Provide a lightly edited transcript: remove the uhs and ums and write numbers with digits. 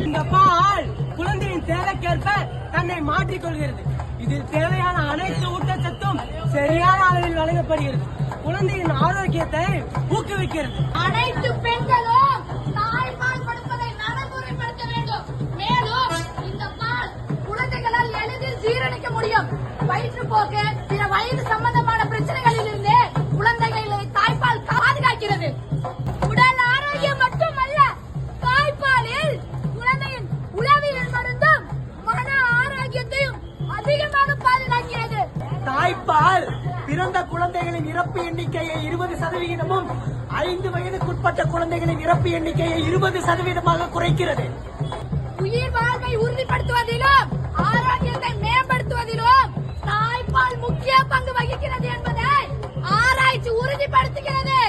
இந்த பால் குழந்தையின் தேவைக்கேற்ப தன்னை மாற்றிக்கொள்கிறது. இதில் தேவையான அனைத்து ஊட்டச்சத்தும் சரியான அளவில் வழங்கப்படுகிறது. குழந்தையின் ஆரோக்கியத்தை ஊக்குவிக்கிறது. அனைத்து பெண்களும் தாய்ப்பால் கொடுப்பதை நடைமுறைப்படுத்த வேண்டும். மேலும் இந்த பால் குழந்தைகளால் எளிதில் ஜீரணிக்க முடியும். வயிற்றுப்போக்கு, பிற வயது சம்பந்தமான பிரச்சனைகளில் இருந்து குழந்தைகளை தாய்ப்பால் பாதுகாக்கிறது. உடல் ஆரோக்கியம் மட்டுமல்ல, தாய்ப்பாலில் குழந்தையின் உளவியல் மருந்தும் மன ஆரோக்கியத்தையும் அதிகமாக பாதுகாக்கிறது. தாய்ப்பால் பிறந்த குழந்தைகளின் இறப்பு எண்ணிக்கையை 20%, 5 வயதுக்குட்பட்ட குழந்தைகளின் இறப்பு எண்ணிக்கையை 20% குறைக்கிறது. உயிர் வாழ்வை உறுதிப்படுத்துவதிலும் ஆரோக்கியத்தை மேம்படுத்துவதிலும் தாய்ப்பால் முக்கிய பங்கு வகிக்கிறது என்பதை ஆராய்ச்சி உறுதிப்படுத்துகிறது.